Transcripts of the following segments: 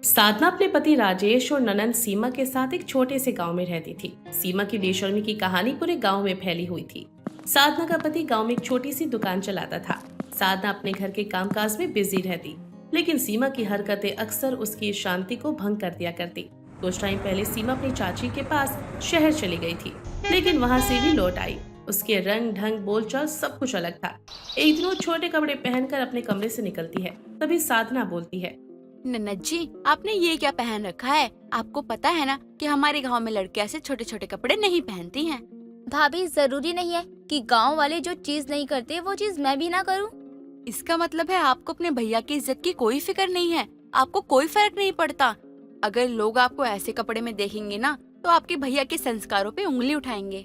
साधना अपने पति राजेश और ननंद सीमा के साथ एक छोटे से गांव में रहती थी। सीमा की बेशर्मी की कहानी पूरे गांव में फैली हुई थी। साधना का पति गांव में एक छोटी सी दुकान चलाता था। साधना अपने घर के कामकाज में बिजी रहती, लेकिन सीमा की हरकतें अक्सर उसकी शांति को भंग कर दिया करती। कुछ टाइम पहले सीमा अपनी चाची के पास शहर चली गई थी, लेकिन वहां से भी लौट आई। उसके रंग ढंग बोलचाल सब कुछ अलग था। एक दिन वो छोटे कपड़े पहनकर अपने कमरे से निकलती है, तभी साधना बोलती है, ननद जी, आपने ये क्या पहन रखा है? आपको पता है ना कि हमारे गांव में लड़के ऐसे छोटे छोटे कपड़े नहीं पहनती हैं। भाभी, जरूरी नहीं है कि गांव वाले जो चीज नहीं करते वो चीज मैं भी ना करूं। इसका मतलब है आपको अपने भैया की इज्जत की कोई फिक्र नहीं है, आपको कोई फर्क नहीं पड़ता। अगर लोग आपको ऐसे कपड़े में देखेंगे ना तो आपके भैया के संस्कारों पे उंगली उठाएंगे।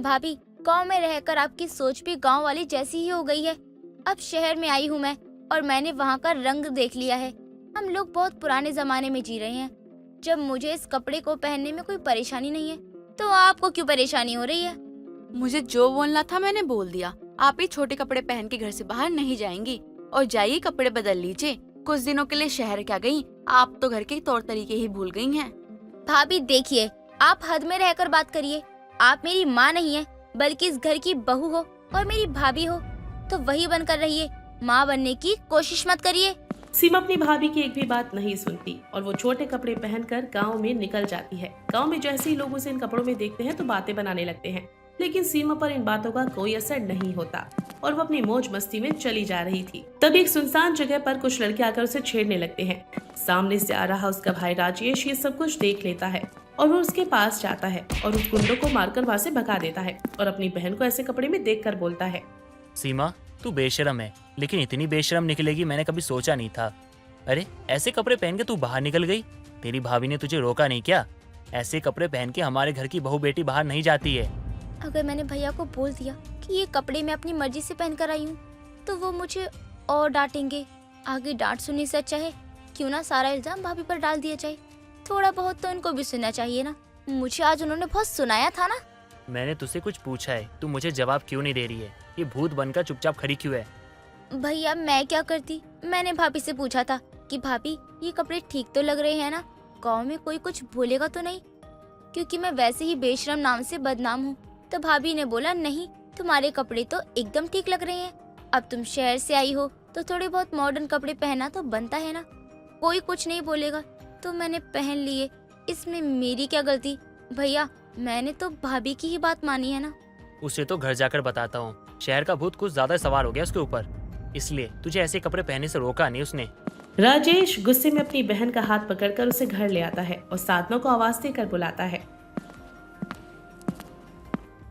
भाभी, गांव में रहकर आपकी सोच भी गांव वाली जैसी ही हो गई है। अब शहर में आई हूँ मैं, और मैंने वहाँ का रंग देख लिया है। हम लोग बहुत पुराने जमाने में जी रहे हैं। जब मुझे इस कपड़े को पहनने में कोई परेशानी नहीं है, तो आपको क्यों परेशानी हो रही है? मुझे जो बोलना था मैंने बोल दिया। आप ही छोटे कपड़े पहन के घर से बाहर नहीं जाएंगी, और जाइए कपड़े बदल लीजिए। कुछ दिनों के लिए शहर क्या गई, आप तो घर के तौर तरीके ही भूल गई हैं। भाभी देखिए, आप हद में रहकर बात करिए। आप मेरी माँ नहीं है, बल्कि इस घर की बहू हो और मेरी भाभी हो, तो वही बनकर रहिए। माँ बनने की कोशिश मत करिए। सीमा अपनी भाभी की एक भी बात नहीं सुनती और वो छोटे कपड़े पहनकर गांव में निकल जाती है। गांव में जैसे ही लोग उसे इन कपड़ों में देखते हैं तो बातें बनाने लगते हैं, लेकिन सीमा पर इन बातों का कोई असर नहीं होता और वो अपनी मौज मस्ती में चली जा रही थी। तभी एक सुनसान जगह पर कुछ लड़के आकर उसे छेड़ने लगते हैं। सामने से आ रहा उसका भाई राजेश ये सब कुछ देख लेता है और वो उसके पास जाता है और उस गुंडों को मारकर वहाँ से भगा देता है और अपनी बहन को ऐसे कपड़े में देखकर बोलता है, सीमा, तू बेशरम है, लेकिन इतनी बेशरम निकलेगी मैंने कभी सोचा नहीं था। अरे, ऐसे कपड़े पहन के तू बाहर निकल गई? तेरी भाभी ने तुझे रोका नहीं क्या? ऐसे कपड़े पहन के हमारे घर की बहू बेटी बाहर नहीं जाती है। अगर मैंने भैया को बोल दिया कि ये कपड़े मैं अपनी मर्जी से पहन कर आई हूँ, तो वो मुझे और डांटेंगे। आगे डांट सुनने से अच्छा है क्यों ना सारा इल्जाम भाभी पर डाल दिया जाए। थोड़ा बहुत तो इनको भी सुनना चाहिए ना। मुझे आज उन्होंने बहुत सुनाया था ना। मैंने तुझसे कुछ पूछा है, तू मुझे जवाब क्यों नहीं दे रही है? ये भूत बनकर चुपचाप खड़ी क्यों है? भैया, मैं क्या करती? मैंने भाभी से पूछा था कि भाभी ये कपड़े ठीक तो लग रहे हैं ना, गांव में कोई कुछ बोलेगा तो नहीं, क्योंकि मैं वैसे ही बेशरम नाम से बदनाम हूँ। तो भाभी ने बोला, नहीं, तुम्हारे कपड़े तो एकदम ठीक लग रहे हैं। अब तुम शहर से आई हो तो थोड़े बहुत मॉडर्न कपड़े पहना तो बनता है ना, कोई कुछ नहीं बोलेगा। तो मैंने पहन लिए, इसमें मेरी क्या गलती? भैया, मैंने तो भाभी की ही बात मानी है ना। उसे तो घर जाकर बताता हूँ। शहर का भूत कुछ ज्यादा सवार हो गया उसके ऊपर, इसलिए तुझे ऐसे कपड़े पहनने से रोका नहीं उसने। राजेश गुस्से में अपनी बहन का हाथ पकड़कर उसे घर ले आता है और साधना को आवाज देकर बुलाता है,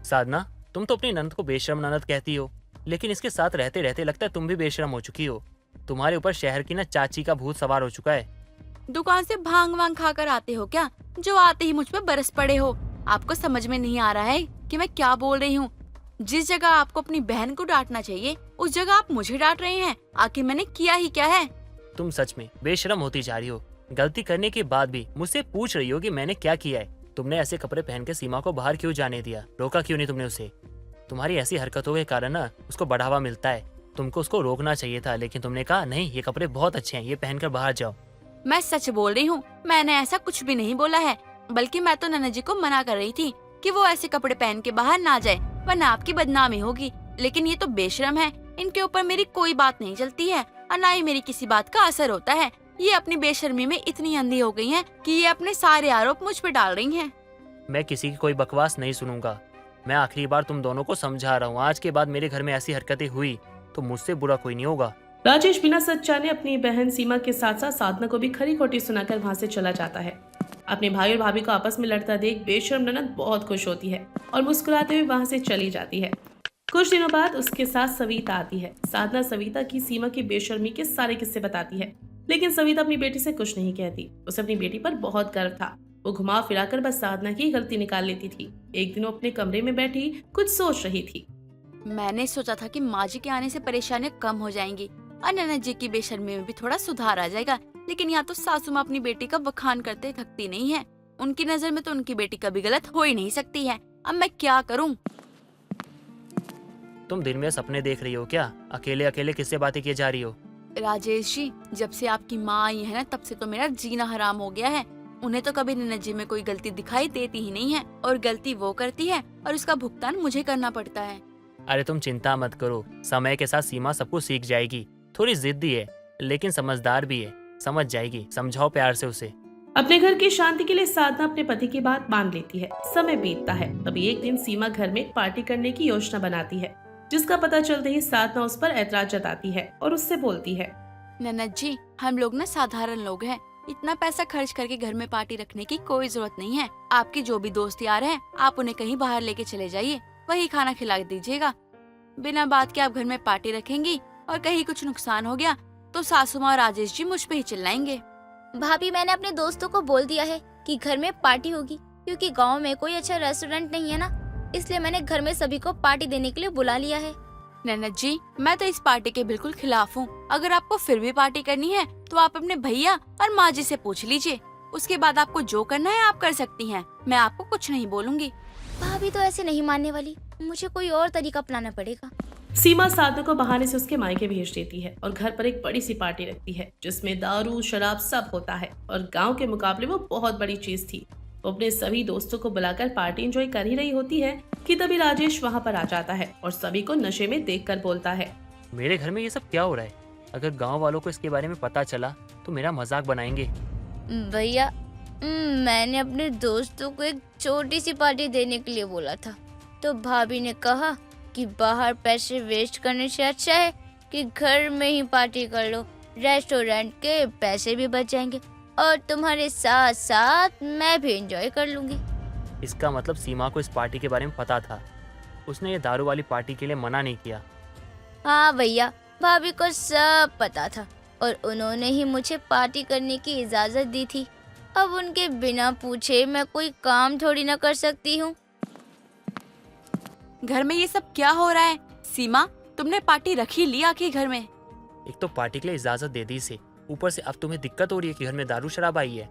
साधना, तुम तो अपनी ननद को बेशरम ननद कहती हो, लेकिन इसके साथ रहते रहते लगता है तुम भी बेशरम हो चुकी हो। तुम्हारे ऊपर शहर की ना चाची का भूत सवार हो चुका है। दुकान से भांग वांग खाकर आते हो क्या, जो आते ही मुझ पे बरस पड़े हो? आपको समझ में नहीं आ रहा है कि मैं क्या बोल रही हूँ? जिस जगह आपको अपनी बहन को डांटना चाहिए, उस जगह आप मुझे डांट रहे हैं। आखिर मैंने किया ही क्या है? तुम सच में बेशरम होती जा रही हो। गलती करने के बाद भी मुझसे पूछ रही हो कि मैंने क्या किया है। तुमने ऐसे कपड़े पहन के सीमा को बाहर क्यों जाने दिया? रोका क्यों नहीं तुमने उसे? तुम्हारी ऐसी हरकतों के कारण ना उसको बढ़ावा मिलता है। तुमको उसको रोकना चाहिए था, लेकिन तुमने कहा नहीं, ये कपड़े बहुत अच्छे हैं, ये पहनकर बाहर जाओ। मैं सच बोल रही हूँ, मैंने ऐसा कुछ भी नहीं बोला है। बल्कि मैं तो नन्ना जी को मना कर रही थी कि वो ऐसे कपड़े पहन के बाहर ना जाए, वरना आपकी बदनामी होगी। लेकिन ये तो बेशरम है, इनके ऊपर मेरी कोई बात नहीं चलती है और ना ही मेरी किसी बात का असर होता है। ये अपनी बेशर्मी में इतनी अंधी हो गई हैं कि ये अपने सारे आरोप मुझ पे डाल रही हैं। मैं किसी की कोई बकवास नहीं सुनूंगा। मैं आखिरी बार तुम दोनों को समझा रहा हूँ, आज के बाद मेरे घर में ऐसी हरकतें हुई तो मुझसे बुरा कोई नहीं होगा। राजेश बिना सच्चा ने अपनी बहन सीमा के साथ साथ साधना को भी खरी खोटी सुनाकर वहां से चला जाता है। अपने भाई और भाभी को आपस में लड़ता देख बेशर्म ननद बहुत खुश होती है और मुस्कुराते हुए वहां से चली जाती है। कुछ दिनों बाद उसके साथ सविता आती है। साधना सविता की सीमा की बेशर्मी के सारे किस्से बताती है, लेकिन सविता अपनी बेटी से कुछ नहीं कहती। उसे अपनी बेटी पर बहुत गर्व था। वो घुमा फिराकर बस साधना की गलती निकाल लेती थी। एक दिन वो अपने कमरे में बैठी कुछ सोच रही थी। मैंने सोचा था कि माँ जी के आने से परेशानियाँ कम हो जाएंगी और नन्ना जी की बेशर्मी में भी थोड़ा सुधार आ जाएगा, लेकिन यहाँ तो सासू माँ अपनी बेटी का बखान करते थकती नहीं है। उनकी नजर में तो उनकी बेटी कभी गलत हो ही नहीं सकती है। अब मैं क्या करूँ? तुम दिन में सपने देख रही हो क्या? अकेले अकेले किससे बातें किए जा रही हो? राजेश जी, जब से आपकी माँ आई है ना, तब से तो मेरा जीना हराम हो गया है। उन्हें तो कभी नन्ना जी में कोई गलती दिखाई देती ही नहीं है, और गलती वो करती है और उसका भुगतान मुझे करना पड़ता है। अरे तुम चिंता मत करो, समय के साथ सीमा सब कुछ सीख जाएगी। थोड़ी जिद्दी है लेकिन समझदार भी है, समझ जाएगी। समझाओ प्यार से उसे। अपने घर की शांति के लिए साधना अपने पति की बात मान लेती है। समय बीतता है। तभी एक दिन सीमा घर में एक पार्टी करने की योजना बनाती है, जिसका पता चलते ही साधना उस पर ऐतराज जताती है और उससे बोलती है, नन्ना जी, हम लोग ना साधारण लोग हैं, इतना पैसा खर्च करके घर में पार्टी रखने की कोई जरूरत नहीं है। आपके जो भी दोस्त यार हैं, आप उन्हें कहीं बाहर लेके चले जाइए, वही खाना खिला दीजिएगा। बिना बात के आप घर में पार्टी रखेंगी और कहीं कुछ नुकसान हो गया तो सासू माँ और राजेश जी मुझ पे ही चिल्लाएंगे। भाभी, मैंने अपने दोस्तों को बोल दिया है कि घर में पार्टी होगी, क्योंकि गांव में कोई अच्छा रेस्टोरेंट नहीं है ना, इसलिए मैंने घर में सभी को पार्टी देने के लिए बुला लिया है। नन्ना जी, मैं तो इस पार्टी के बिल्कुल खिलाफ हूँ। अगर आपको फिर भी पार्टी करनी है तो आप अपने भैया और माँ जी से पूछ लीजिए। उसके बाद आपको जो करना है आप कर सकती हैं। मैं आपको कुछ नहीं बोलूँगी। भाभी तो ऐसे नहीं मानने वाली, मुझे कोई और तरीका अपनाना पड़ेगा। सीमा साधना को बहाने से उसके मायके भेज देती है और घर पर एक बड़ी सी पार्टी रखती है, जिसमें दारू शराब सब होता है और गांव के मुकाबले वो बहुत बड़ी चीज थी। वो अपने सभी दोस्तों को बुलाकर पार्टी एंजॉय कर ही रही होती है कि तभी राजेश वहां पर आ जाता है और सभी को नशे में देखकर बोलता है, मेरे घर में ये सब क्या हो रहा है? अगर गांव वालों को इसके बारे में पता चला तो मेरा मजाक बनाएंगे। भैया, मैंने अपने दोस्तों को एक छोटी सी पार्टी देने के लिए बोला था, तो भाभी ने कहा कि बाहर पैसे वेस्ट करने से अच्छा है कि घर में ही पार्टी कर लो, रेस्टोरेंट के पैसे भी बच जाएंगे और तुम्हारे साथ साथ मैं भी एंजॉय कर लूंगी। इसका मतलब सीमा को इस पार्टी के बारे में पता था। उसने ये दारू वाली पार्टी के लिए मना नहीं किया। हाँ भैया, भाभी को सब पता था और उन्होंने ही मुझे पार्टी करने की इजाजत दी थी। अब उनके बिना पूछे मैं कोई काम थोड़ी ना कर सकती हूँ। घर में ये सब क्या हो रहा है? सीमा, तुमने पार्टी रखी ली आखिर घर में? एक तो पार्टी के लिए इजाजत दे दी से, ऊपर से अब तुम्हें दिक्कत हो रही है कि घर में दारू शराब आई है।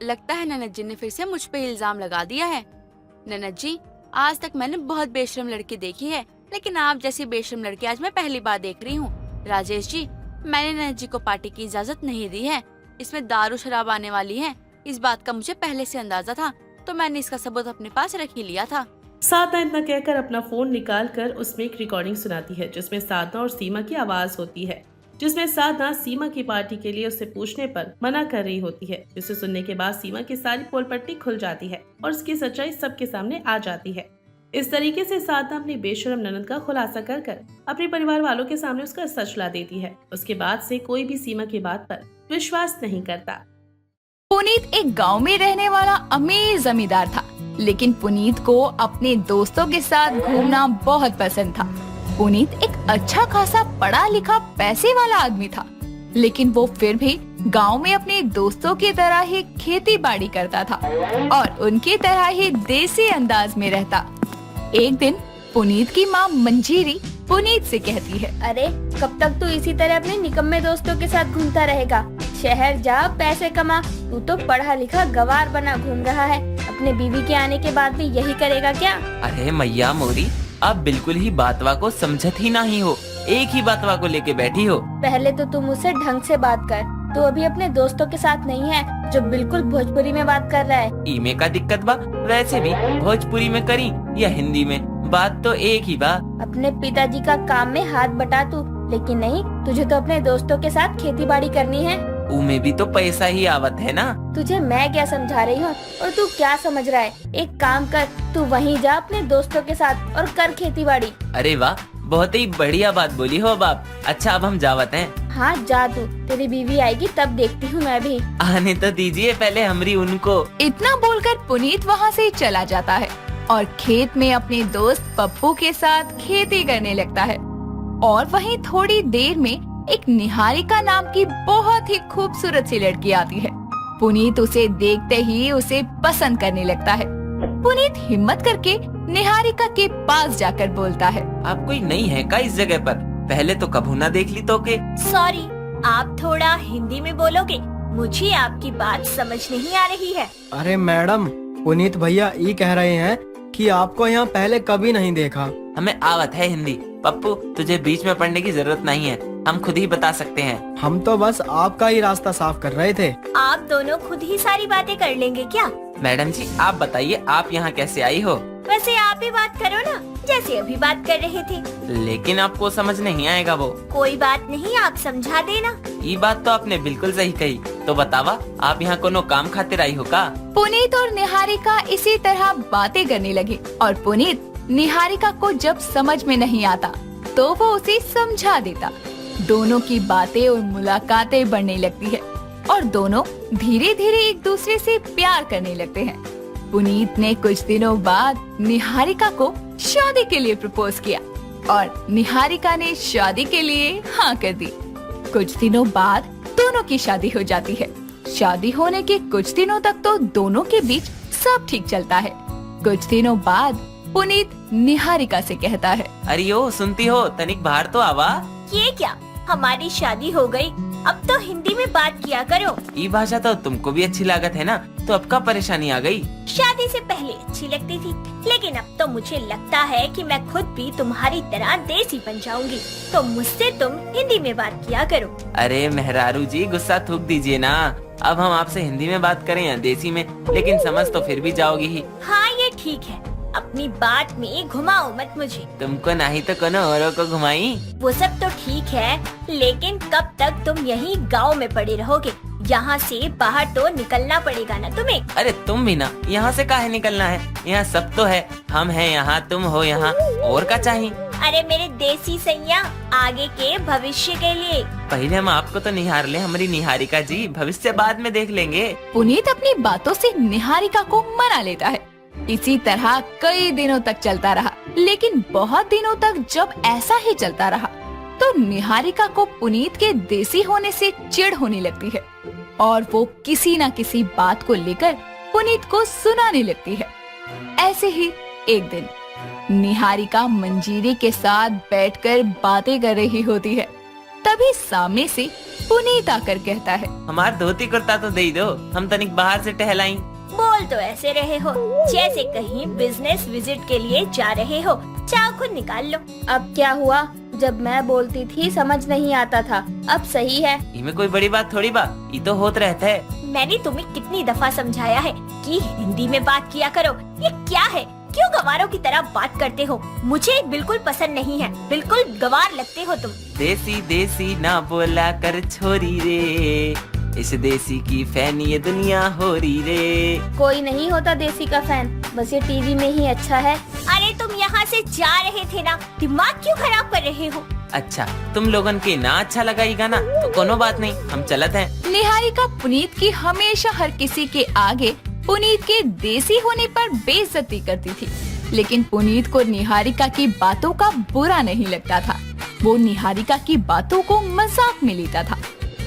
लगता है ननद जी ने फिर से मुझ पे इल्जाम लगा दिया है। ननद जी, आज तक मैंने बहुत बेशरम लड़की देखी है, लेकिन आप जैसी बेशरम लड़की आज मैं पहली बार देख रही हूँ। राजेश जी, मैंने ननद जी को पार्टी की इजाजत नहीं दी है। इसमें दारू शराब आने वाली है, इस बात का मुझे पहले से अंदाजा था, तो मैंने इसका सबूत अपने पास रख ही लिया था। साधना इतना कहकर अपना फोन निकाल कर उसमें एक रिकॉर्डिंग सुनाती है, जिसमें साधना और सीमा की आवाज होती है, जिसमें साधना सीमा की पार्टी के लिए उससे पूछने पर मना कर रही होती है। जिसे सुनने के बाद सीमा की सारी पोल पट्टी खुल जाती है और उसकी सच्चाई सबके सामने आ जाती है। इस तरीके से साधना अपनी बेशरम ननद का खुलासा कर कर अपने परिवार वालों के सामने उसका सच ला देती है। उसके बाद से कोई भी सीमा की बात पर विश्वास नहीं करता। पुनीत एक गांव में रहने वाला अमीर जमींदार था, लेकिन पुनीत को अपने दोस्तों के साथ घूमना बहुत पसंद था। पुनीत एक अच्छा खासा पढ़ा लिखा पैसे वाला आदमी था, लेकिन वो फिर भी गांव में अपने दोस्तों की तरह ही खेती बाड़ी करता था और उनकी तरह ही देसी अंदाज में रहता। एक दिन पुनीत की माँ मंजीरी पुनीत से कहती है, अरे कब तक तू इसी तरह अपने निकम्मे दोस्तों के साथ घूमता रहेगा? शहर जा, पैसे कमा। तू तो पढ़ा लिखा गवार बना घूम रहा है, अपने बीवी के आने के बाद भी यही करेगा क्या? अरे मैया मोरी, आप बिल्कुल ही बातवा को समझत ही नहीं हो, एक ही बातवा को लेके बैठी हो। पहले तो तुम मुझसे ढंग से बात कर, तू अभी अपने दोस्तों के साथ नहीं है जो बिल्कुल भोजपुरी में बात कर रहा है। ईमे का दिक्कत बा, वैसे भी भोजपुरी में करी या हिंदी में, बात तो एक ही बा। अपने पिताजी का काम में हाथ बटा तू, लेकिन नहीं, तुझे तो अपने दोस्तों के साथ खेती बाड़ी करनी है। उमे भी तो पैसा ही आवत है ना। तुझे मैं क्या समझा रही हूँ और तू क्या समझ रहा है? एक काम कर, तू वहीं जा अपने दोस्तों के साथ और कर खेती बाड़ी। अरे वाह, बहुत ही बढ़िया बात बोली हो बाप। अच्छा, अब हम जावत हैं। हाँ जा तू, तेरी बीवी आएगी तब देखती हूँ मैं भी। आने तो दीजिए पहले हमरी उनको। इतना बोलकर पुनीत वहाँ से चला जाता है और खेत में अपने दोस्त पप्पू के साथ खेती करने लगता है। और वहीं थोड़ी देर में एक निहारिका नाम की बहुत ही खूबसूरत सी लड़की आती है। पुनीत उसे देखते ही उसे पसंद करने लगता है। पुनीत हिम्मत करके निहारिका के पास जाकर बोलता है, आप कोई नई है का इस जगह पर? पहले तो कभू ना देख ली तो के। सॉरी, आप थोड़ा हिंदी में बोलोगे? मुझे आपकी बात समझ नहीं आ रही है। अरे मैडम, पुनीत भैया ये कह रहे हैं कि आपको यहाँ पहले कभी नहीं देखा। हमें आवत है हिंदी। पप्पू, तुझे बीच में पढ़ने की जरूरत नहीं है, हम खुद ही बता सकते हैं। हम तो बस आपका ही रास्ता साफ कर रहे थे। आप दोनों खुद ही सारी बातें कर लेंगे क्या? मैडम जी आप बताइए आप यहाँ कैसे आई हो? वैसे आप ही बात करो ना, जैसे अभी बात कर रहे थे। लेकिन आपको समझ नहीं आएगा वो। कोई बात नहीं, आप समझा देना। ये बात तो आपने बिल्कुल सही कही। तो बतावा आप यहाँ कोनो काम खातिर आई हो का? पुनीत और निहारिका इसी तरह बातें करने लगे और पुनीत निहारिका को जब समझ में नहीं आता तो वो उसे समझा देता। दोनों की बातें और मुलाकातें बढ़ने लगती है और दोनों धीरे धीरे एक दूसरे से प्यार करने लगते हैं। पुनीत ने कुछ दिनों बाद निहारिका को शादी के लिए प्रपोज किया और निहारिका ने शादी के लिए हाँ कर दी। कुछ दिनों बाद दोनों की शादी हो जाती है। शादी होने के कुछ दिनों तक तो दोनों के बीच सब ठीक चलता है। कुछ दिनों बाद पुनीत निहारिका से कहता है, अरे ओ सुनती हो, तनिक बाहर तो आवा। ये क्या, हमारी शादी हो गई, अब तो हिंदी में बात किया करो। ये भाषा तो तुमको भी अच्छी लागत है ना, तो अब का परेशानी आ गई? शादी से पहले अच्छी लगती थी, लेकिन अब तो मुझे लगता है कि मैं खुद भी तुम्हारी तरह देसी बन जाऊंगी, तो मुझसे तुम हिंदी में बात किया करो। अरे मेहरारू जी गुस्सा थूक दीजिए ना। अब हम आपसे हिंदी में बात करें या देसी में, लेकिन समझ तो फिर भी जाओगी ही। हाँ ये ठीक है, अपनी बात में घुमाओ मत मुझे। तुमको नहीं तो कोनो औरों को घुमाई। वो सब तो ठीक है, लेकिन कब तक तुम यहीं गांव में पड़े रहोगे? यहाँ से बाहर तो निकलना पड़ेगा ना तुम्हें। अरे तुम भी ना, यहाँ से काहे निकलना है? यहाँ सब तो है, हम हैं यहाँ, तुम हो यहाँ, और क्या चाहिए? अरे मेरे देसी सैया, आगे के भविष्य के लिए। पहले हम आपको तो निहार ले हमारी निहारिका जी, भविष्य बाद में देख लेंगे। पुनीत अपनी बातों से निहारिका को मना लेता है। इसी तरह कई दिनों तक चलता रहा, लेकिन बहुत दिनों तक जब ऐसा ही चलता रहा तो निहारिका को पुनीत के देसी होने से चिढ़ होने लगती है और वो किसी न किसी बात को लेकर पुनीत को सुनाने लगती है। ऐसे ही एक दिन निहारिका मंजीरी के साथ बैठकर बातें कर रही होती है। तभी सामने से पुनीत आकर कहता है, हमार धोती कुर्ता तो दे दो, हम तनिक बाहर से टहलाई। बोल तो ऐसे रहे हो जैसे कहीं बिजनेस विजिट के लिए जा रहे हो। चाहो खुद निकाल लो। अब क्या हुआ, जब मैं बोलती थी समझ नहीं आता था, अब सही है। इनमें कोई बड़ी बात थोड़ी बा, ये तो होत रहता है। मैंने तुम्हें कितनी दफा समझाया है कि हिंदी में बात किया करो। ये क्या है, क्यों गवारों की तरह बात करते हो? मुझे बिल्कुल पसंद नहीं है, बिल्कुल गवार लगते हो तुम। देसी देसी ना बोला कर छोरी रे, इस देसी की फैन ये दुनिया हो रही रे। कोई नहीं होता देसी का फैन, बस ये टीवी में ही अच्छा है। अरे तुम यहाँ से जा रहे थे ना, दिमाग क्यों खराब कर रहे हो? अच्छा तुम लोगन के ना अच्छा लगा ये गाना तो कोनो बात नहीं, हम चलत हैं। निहारिका पुनीत की हमेशा हर किसी के आगे पुनीत के देसी होने पर बेइज्जती करती थी, लेकिन पुनीत को निहारिका की बातों का बुरा नहीं लगता था। वो निहारिका की बातों को मजाक में लेता था।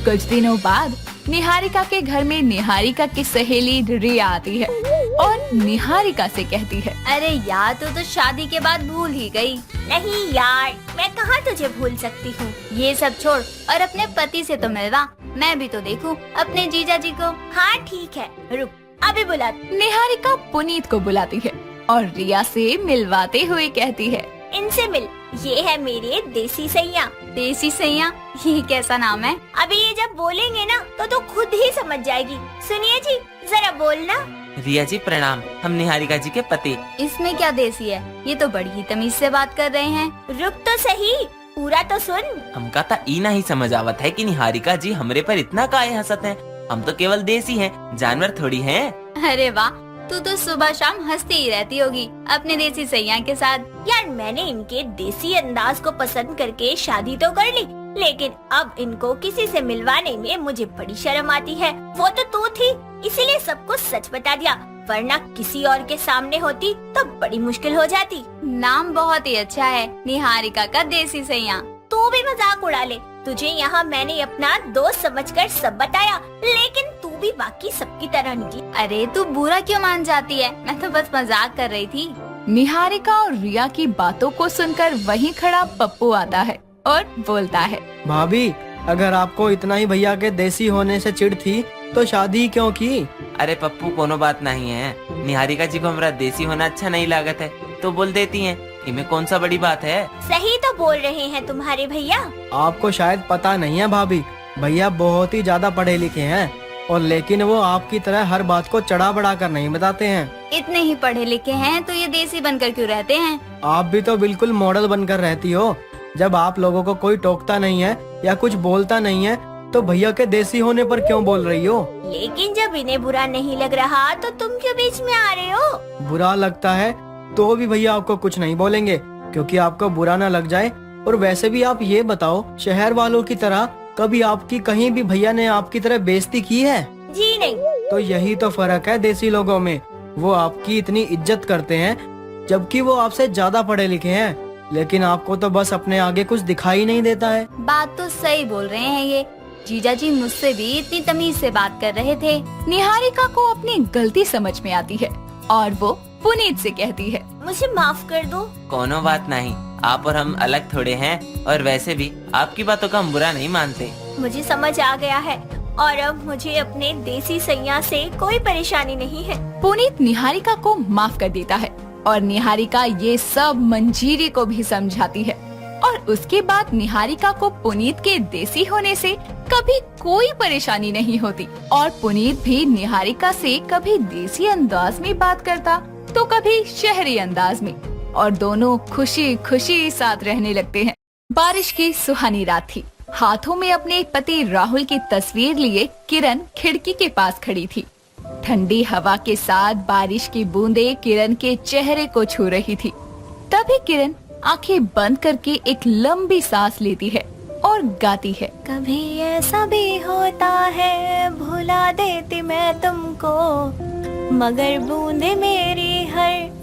कुछ दिनों बाद निहारिका के घर में निहारिका की सहेली रिया आती है और निहारिका से कहती है, अरे यार तू तो शादी के बाद भूल ही गई। नहीं यार, मैं कहाँ तुझे भूल सकती हूँ। ये सब छोड़ और अपने पति से तो मिलवा, मैं भी तो देखूं अपने जीजा जी को। हाँ ठीक है, रुक अभी बुला। निहारिका पुनीत को बुलाती है और रिया से मिलवाते हुए कहती है, इनसे मिल, ये है मेरे देसी सैया। देसी सैया, ये कैसा नाम है? अभी ये जब बोलेंगे ना तो खुद ही समझ जाएगी। सुनिए जी, जरा बोलना। रिया जी प्रणाम, हम निहारिका जी के पति। इसमें क्या देसी है, ये तो बड़ी ही तमीज से बात कर रहे हैं। रुक तो सही, पूरा तो सुन। हमका ता ई नहीं समझ आवत है कि निहारिका जी हमरे पर इतना काहे हंसत हैं। हम तो केवल देसी हैं, जानवर थोड़ी हैं। अरे वाह, तू तो सुबह शाम हंसती ही रहती होगी अपने देसी सैया के साथ। यार मैंने इनके देसी अंदाज को पसंद करके शादी तो कर ली, लेकिन अब इनको किसी से मिलवाने में मुझे बड़ी शर्म आती है। वो तो तू थी, इसीलिए सबको सच बता दिया, वरना किसी और के सामने होती तो बड़ी मुश्किल हो जाती। नाम बहुत ही अच्छा है, निहारिका का देसी सैया। तू भी मजाक उड़ा ले, तुझे यहाँ मैंने अपना दोस्त समझकर सब बताया, लेकिन तू भी बाकी सबकी तरह निकली। अरे तू बुरा क्यों मान जाती है, मैं तो बस मजाक कर रही थी। निहारिका और रिया की बातों को सुनकर वहीं खड़ा पप्पू आता है और बोलता है, भाभी अगर आपको इतना ही भैया के देसी होने से चिढ़ थी तो शादी क्यों की? अरे पप्पू कोनो बात नहीं है, निहारिका जी को हमारा देसी होना अच्छा नहीं लागत है तो बोल देती हैं। इनमें कौन सा बड़ी बात है? सही तो बोल रहे हैं तुम्हारे भैया। आपको शायद पता नहीं है भाभी, भैया बहुत ही ज्यादा पढ़े लिखे हैं और लेकिन वो आपकी तरह हर बात को चढ़ा बढ़ा कर नहीं बताते हैं। इतने ही पढ़े लिखे हैं तो ये देसी बनकर क्यों रहते हैं? आप भी तो बिल्कुल मॉडल बनकर रहती हो। जब आप लोगों को कोई टोकता नहीं है या कुछ बोलता नहीं है तो भैया के देसी होने पर क्यों बोल रही हो? लेकिन जब इन्हें बुरा नहीं लग रहा तो तुम क्यों बीच में आ रहे हो? बुरा लगता है तो भी भैया आपको कुछ नहीं बोलेंगे क्योंकि आपको बुरा ना लग जाए। और वैसे भी आप ये बताओ, शहर वालों की तरह कभी आपकी कहीं भी भैया ने आपकी तरह बेइज्जती की है? जी नहीं। तो यही तो फर्क है देसी लोगों में, वो आपकी इतनी इज्जत करते हैं जबकि वो आपसे ज्यादा पढ़े लिखे हैं, लेकिन आपको तो बस अपने आगे कुछ दिखाई नहीं देता है। बात तो सही बोल रहे हैं ये। जीजा जी मुझसे भी इतनी तमीज से बात कर रहे थे। निहारिका को अपनी गलती समझ में आती है और वो पुनीत से कहती है, मुझे माफ कर दो। कोनो बात नहीं, आप और हम अलग थोड़े हैं और वैसे भी आपकी बातों का हम बुरा नहीं मानते। मुझे समझ आ गया है और अब मुझे अपने देसी सैया से कोई परेशानी नहीं है। पुनीत निहारिका को माफ कर देता है और निहारिका ये सब मंजीरी को भी समझाती है और उसके बाद निहारिका को पुनीत के देसी होने से कभी कोई परेशानी नहीं होती और पुनीत भी निहारिका से कभी देसी अंदाज में बात करता तो कभी शहरी अंदाज में और दोनों खुशी खुशी साथ रहने लगते हैं। बारिश की सुहानी रात थी। हाथों में अपने पति राहुल की तस्वीर लिए किरण खिड़की के पास खड़ी थी। ठंडी हवा के साथ बारिश की बूंदें किरण के चेहरे को छू रही थी। तभी किरण आंखें बंद करके एक लंबी सांस लेती है और गाती है, कभी ऐसा भी होता है भुला देती मैं तुमको, मगर बूंदे मेरी हर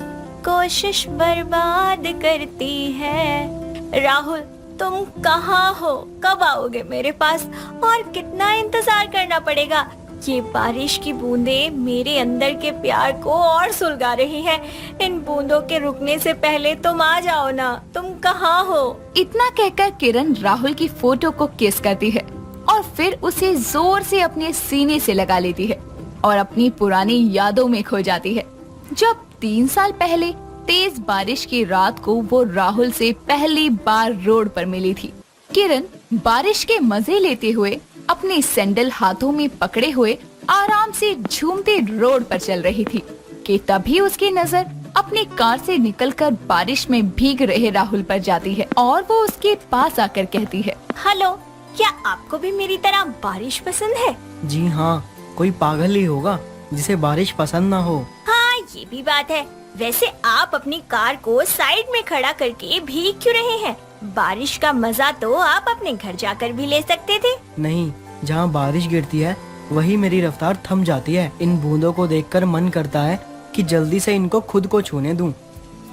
कोशिश बर्बाद करती है। राहुल तुम कहाँ हो? कब आओगे मेरे पास? और कितना इंतजार करना पड़ेगा? ये बारिश की बूंदें मेरे अंदर के प्यार को और सुलगा रही हैं। इन बूंदों के रुकने से पहले तुम आ जाओ ना। तुम कहाँ हो? इतना कहकर किरण राहुल की फोटो को किस करती है और फिर उसे जोर से अपने सीने से लगा लेती है और अपनी पुरानी यादों में खो जाती है। जब 3 साल पहले तेज बारिश की रात को वो राहुल से पहली बार रोड पर मिली थी। किरण बारिश के मजे लेते हुए अपने सैंडल हाथों में पकड़े हुए आराम से झूमते रोड पर चल रही थी कि तभी उसकी नजर अपनी कार से निकलकर बारिश में भीग रहे राहुल पर जाती है और वो उसके पास आकर कहती है, हेलो, क्या आपको भी मेरी तरह बारिश पसंद है? जी हाँ, कोई पागल ही होगा जिसे बारिश पसंद ना हो। हाँ, ये भी बात है। वैसे आप अपनी कार को साइड में खड़ा करके भीग क्यों रहे हैं? बारिश का मजा तो आप अपने घर जाकर भी ले सकते थे। नहीं, जहाँ बारिश गिरती है वही मेरी रफ्तार थम जाती है। इन बूंदों को देखकर मन करता है कि जल्दी से इनको खुद को छूने दूं।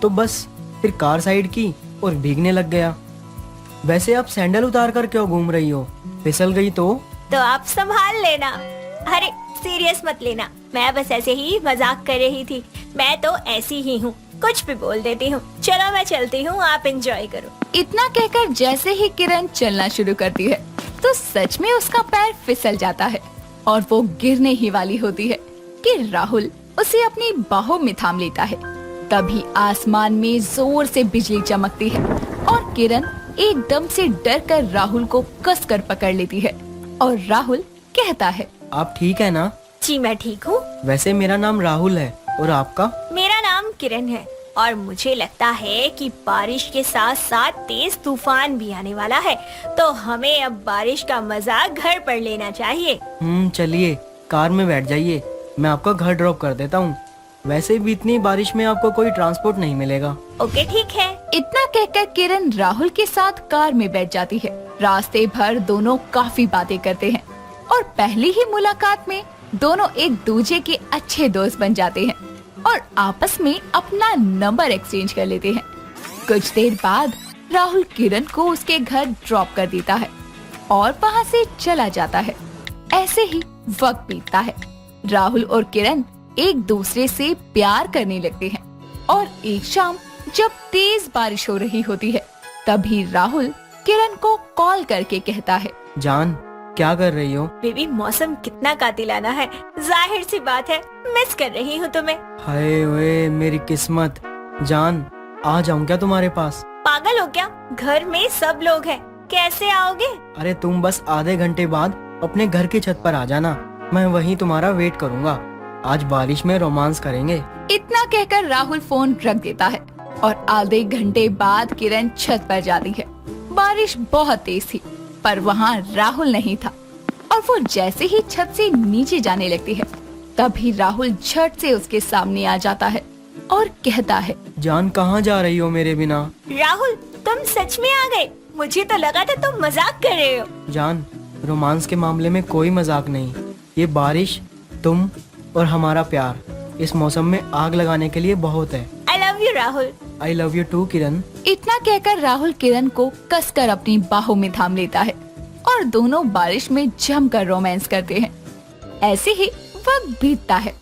तो बस फिर कार साइड की और भीगने लग गया। वैसे आप सैंडल उतार कर क्यों घूम रही हो? फिसल गई तो आप संभाल लेना। अरे सीरियस मत लेना, मैं बस ऐसे ही मजाक कर रही थी। मैं तो ऐसी ही हूँ, कुछ भी बोल देती हूँ। चलो मैं चलती हूँ, आप एंजॉय करो। इतना कहकर जैसे ही किरण चलना शुरू करती है तो सच में उसका पैर फिसल जाता है और वो गिरने ही वाली होती है कि राहुल उसे अपनी बाहों में थाम लेता है। तभी आसमान में जोर से बिजली चमकती है और किरण एकदम से डरकर राहुल को कसकर पकड़ लेती है और राहुल कहता है, आप ठीक है ना? जी मैं ठीक हूँ। वैसे मेरा नाम राहुल है और आपका? मेरा नाम किरण है और मुझे लगता है कि बारिश के साथ साथ तेज तूफान भी आने वाला है, तो हमें अब बारिश का मजा घर पर लेना चाहिए। चलिए कार में बैठ जाइए, मैं आपको घर ड्रॉप कर देता हूँ। वैसे भी इतनी बारिश में आपको कोई ट्रांसपोर्ट नहीं मिलेगा। ओके ठीक है। इतना कहकर किरण राहुल के साथ कार में बैठ जाती है। रास्ते भर दोनों काफी बातें करते हैं और पहली ही मुलाकात में दोनों एक दूसरे के अच्छे दोस्त बन जाते हैं और आपस में अपना नंबर एक्सचेंज कर लेते हैं। कुछ देर बाद राहुल किरण को उसके घर ड्रॉप कर देता है और वहाँ से चला जाता है। ऐसे ही वक्त बीतता है। राहुल और किरण एक दूसरे से प्यार करने लगते हैं और एक शाम जब तेज बारिश हो रही होती है तभी राहुल किरण को कॉल करके कहता है, जान क्या कर रही हो? बेबी मौसम कितना कातिलाना है, जाहिर सी बात है मिस कर रही हूँ तुम्हें। हाय ओए मेरी किस्मत। जान आ जाऊं क्या तुम्हारे पास? पागल हो क्या? घर में सब लोग हैं, कैसे आओगे? अरे तुम बस आधे घंटे बाद अपने घर की छत पर आ जाना, मैं वहीं तुम्हारा वेट करूंगा। आज बारिश में रोमांस करेंगे। इतना कहकर राहुल फोन रख देता है और आधे घंटे बाद किरण छत पर जाती है। बारिश बहुत तेज थी पर वहाँ राहुल नहीं था और वो जैसे ही छत से नीचे जाने लगती है तभी राहुल झट से उसके सामने आ जाता है और कहता है, जान कहाँ जा रही हो मेरे बिना? राहुल, तुम सच में आ गए? मुझे तो लगा था तुम मजाक कर रहे हो। जान, रोमांस के मामले में कोई मजाक नहीं। ये बारिश, तुम और हमारा प्यार इस मौसम में आग लगाने के लिए बहुत है। I love you Rahul. I love you too Kiran. इतना कहकर राहुल किरण को कसकर अपनी बाहों में थाम लेता है और दोनों बारिश में जमकर रोमांस करते हैं। ऐसे ही वक्त बीतता है।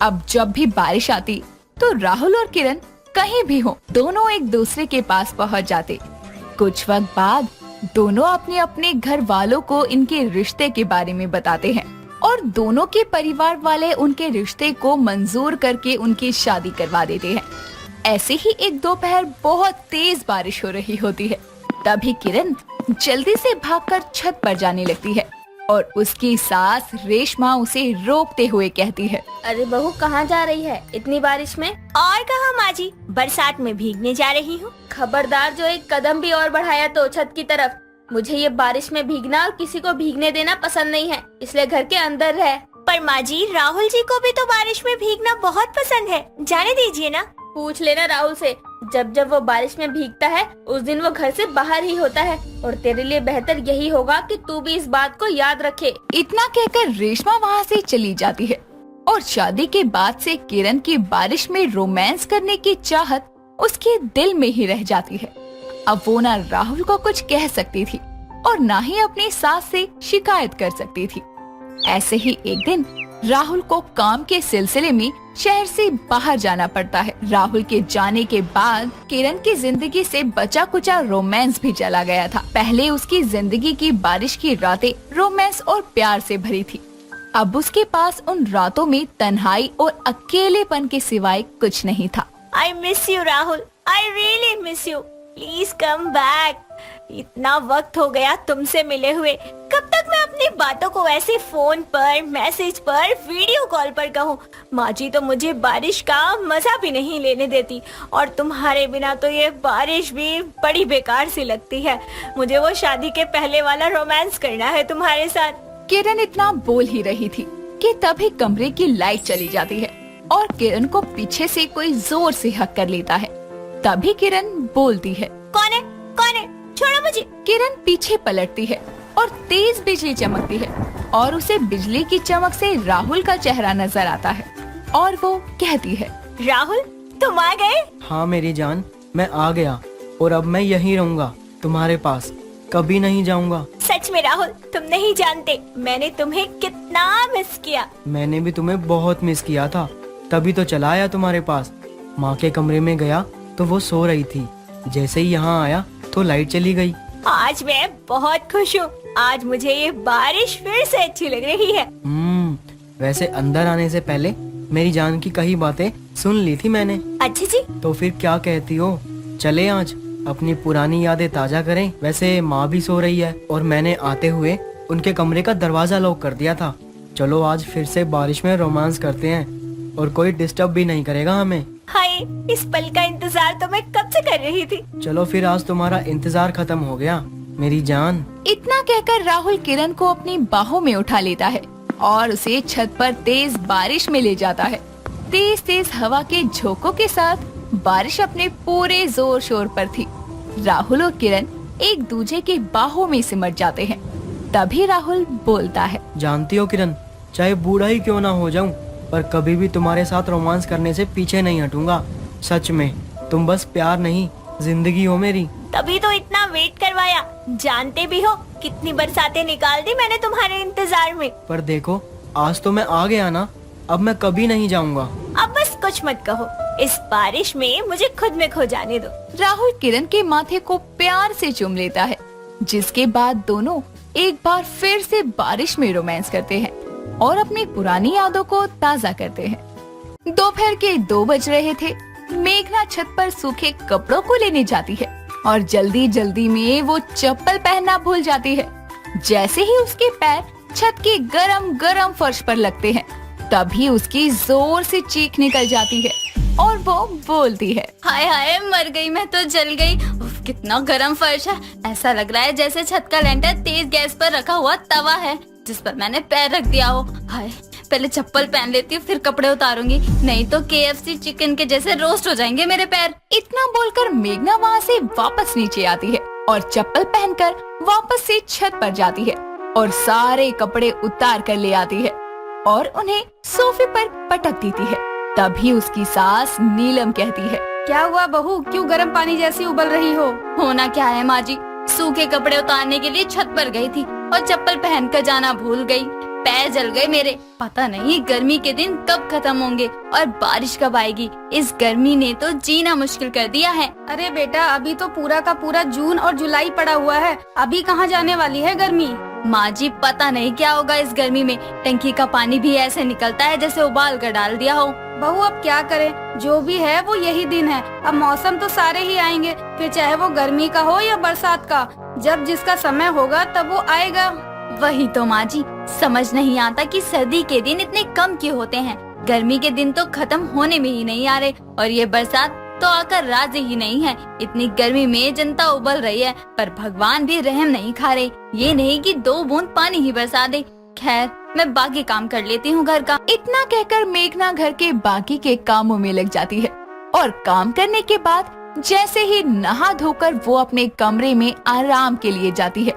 अब जब भी बारिश आती तो राहुल और किरण कहीं भी हो दोनों एक दूसरे के पास पहुंच जाते। कुछ वक्त बाद दोनों अपने अपने घर वालों को इनके रिश्ते के बारे में बताते हैं और दोनों के परिवार वाले उनके रिश्ते को मंजूर करके उनकी शादी करवा देते हैं। ऐसे ही एक दोपहर बहुत तेज बारिश हो रही होती है। तभी किरण जल्दी से भागकर छत पर जाने लगती है और उसकी सास रेशमा उसे रोकते हुए कहती है, अरे बहू कहाँ जा रही है इतनी बारिश में? और कहाँ माँ जी, बरसात में भीगने जा रही हूँ। खबरदार, जो एक कदम भी और बढ़ाया तो छत की तरफ। मुझे ये बारिश में भीगना और किसी को भीगने देना पसंद नहीं है, इसलिए घर के अंदर रह। पर माँ जी, राहुल जी को भी तो बारिश में भीगना बहुत पसंद है, जाने दीजिए ना। पूछ लेना राहुल से, जब जब वो बारिश में भीगता है उस दिन वो घर से बाहर ही होता है। और तेरे लिए बेहतर यही होगा कि तू भी इस बात को याद रखे। इतना कहकर रेशमा वहाँ से चली जाती है और शादी के बाद से किरण की बारिश में रोमांस करने की चाहत उसके दिल में ही रह जाती है। अब वो ना राहुल को कुछ कह सकती थी और ना ही अपनी सास से शिकायत कर सकती थी। ऐसे ही एक दिन राहुल को काम के सिलसिले में शहर से बाहर जाना पड़ता है। राहुल के जाने के बाद किरण की जिंदगी से बचा कुचा रोमांस भी चला गया था। पहले उसकी जिंदगी की बारिश की रातें रोमांस और प्यार से भरी थी। अब उसके पास उन रातों में तन्हाई और अकेलेपन के सिवाय कुछ नहीं था। I miss you Rahul, I really miss you, please come back. इतना वक्त हो गया तुमसे मिले हुए, कब तक मैं अपनी बातों को ऐसे फोन पर, मैसेज पर, वीडियो कॉल पर कहूँ? माँ जी तो मुझे बारिश का मजा भी नहीं लेने देती और तुम्हारे बिना तो ये बारिश भी बड़ी बेकार सी लगती है। मुझे वो शादी के पहले वाला रोमांस करना है तुम्हारे साथ। किरण इतना बोल ही रही थी कि तभी कमरे की लाइट चली जाती है और किरण को पीछे से कोई जोर से हक कर लेता है। तभी किरण बोलती है, कौन है? कौन है? छोड़ो मुझे। किरण पीछे पलटती है और तेज बिजली चमकती है और उसे बिजली की चमक से राहुल का चेहरा नजर आता है और वो कहती है, राहुल तुम आ गए? हाँ मेरी जान, मैं आ गया और अब मैं यहीं रहूंगा तुम्हारे पास, कभी नहीं जाऊंगा। सच में राहुल, तुम नहीं जानते मैंने तुम्हें कितना मिस किया। मैंने भी तुम्हें बहुत मिस किया था, तभी तो चला आया तुम्हारे पास। माँ के कमरे में गया तो वो सो रही थी, जैसे ही यहाँ आया तो लाइट चली गई। आज मैं बहुत खुश हूँ, आज मुझे ये बारिश फिर से अच्छी लग रही है। वैसे अंदर आने से पहले मेरी जान की कई बातें सुन ली थी मैंने। अच्छा जी। तो फिर क्या कहती हो, चले आज अपनी पुरानी यादें ताजा करें। वैसे माँ भी सो रही है और मैंने आते हुए उनके कमरे का दरवाजा लॉक कर दिया था। चलो आज फिर से बारिश में रोमांस करते हैं और कोई डिस्टर्ब भी नहीं करेगा हमें। हाय, इस पल का इंतजार तो मैं कब से कर रही थी। चलो फिर आज तुम्हारा इंतजार खत्म हो गया मेरी जान। इतना कहकर राहुल किरण को अपनी बाहों में उठा लेता है और उसे छत पर तेज बारिश में ले जाता है। तेज तेज हवा के झोंकों के साथ बारिश अपने पूरे जोर शोर पर थी। राहुल और किरण एक दूसरे की बाहों में सिमट जाते हैं। तभी राहुल बोलता है, जानती हो किरण, चाहे बूढ़ा ही क्यों ना हो जाऊं, पर कभी भी तुम्हारे साथ रोमांस करने से पीछे नहीं हटूंगा। सच में तुम बस प्यार नहीं, जिंदगी हो मेरी। तभी तो इतना वेट करवाया। जानते भी हो कितनी बरसातें निकाल दी मैंने तुम्हारे इंतजार में। पर देखो, आज तो मैं आ गया ना, अब मैं कभी नहीं जाऊंगा। अब बस कुछ मत कहो, इस बारिश में मुझे खुद में खो जाने दो। राहुल किरण के माथे को प्यार से चूम लेता है, जिसके बाद दोनों एक बार फिर से बारिश में रोमांस करते हैं और अपनी पुरानी यादों को ताज़ा करते हैं। दोपहर के 2 बज रहे थे मेघना छत पर सूखे कपड़ों को लेने जाती है और जल्दी जल्दी में वो चप्पल पहनना भूल जाती है। जैसे ही उसके पैर छत के गरम गरम फर्श पर लगते हैं, तभी उसकी जोर से चीख निकल जाती है और वो बोलती है, हाय हाय, मर गई मैं तो, जल गई। उफ, कितना गरम फर्श है। ऐसा लग रहा है जैसे छत का लेंटर तेज गैस पर रखा हुआ तवा है जिस पर मैंने पैर रख दिया हो। हाय, पहले चप्पल पहन लेती हूँ, फिर कपड़े उतारूंगी, नहीं तो KFC चिकन के जैसे रोस्ट हो जाएंगे मेरे पैर। इतना बोलकर मेघना वहाँ से वापस नीचे आती है और चप्पल पहनकर वापस से छत पर जाती है और सारे कपड़े उतार कर ले आती है और उन्हें सोफे पर पटक देती है। तभी उसकी सास नीलम कहती है, क्या हुआ बहू, क्यों गर्म पानी जैसी उबल रही हो? होना क्या है माँ जी, सूखे कपड़े उतारने के लिए छत पर गई थी और चप्पल पहन कर जाना भूल गई। पैर जल गए मेरे। पता नहीं गर्मी के दिन कब खत्म होंगे और बारिश कब आएगी। इस गर्मी ने तो जीना मुश्किल कर दिया है। अरे बेटा, अभी तो पूरा का पूरा जून और जुलाई पड़ा हुआ है, अभी कहाँ जाने वाली है गर्मी? माँ जी, पता नहीं क्या होगा इस गर्मी में। टंकी का पानी भी ऐसे निकलता है जैसे उबाल कर डाल दिया हो। बहू अब क्या करें, जो भी है वो यही दिन है। अब मौसम तो सारे ही आएंगे, फिर चाहे वो गर्मी का हो या बरसात का। जब जिसका समय होगा तब वो आएगा। वही तो माँ जी, समझ नहीं आता कि सर्दी के दिन इतने कम क्यों होते हैं। गर्मी के दिन तो खत्म होने में ही नहीं आ रहे और ये बरसात तो आकर राजी ही नहीं है। इतनी गर्मी में जनता उबल रही है पर भगवान भी रहम नहीं खा रहे। ये नहीं कि 2 बूंद पानी ही बरसा दे। खैर, मैं बाकी काम कर लेती हूँ घर का। इतना कहकर मेघना घर के बाकी के कामों में लग जाती है और काम करने के बाद जैसे ही नहा धोकर वो अपने कमरे में आराम के लिए जाती है,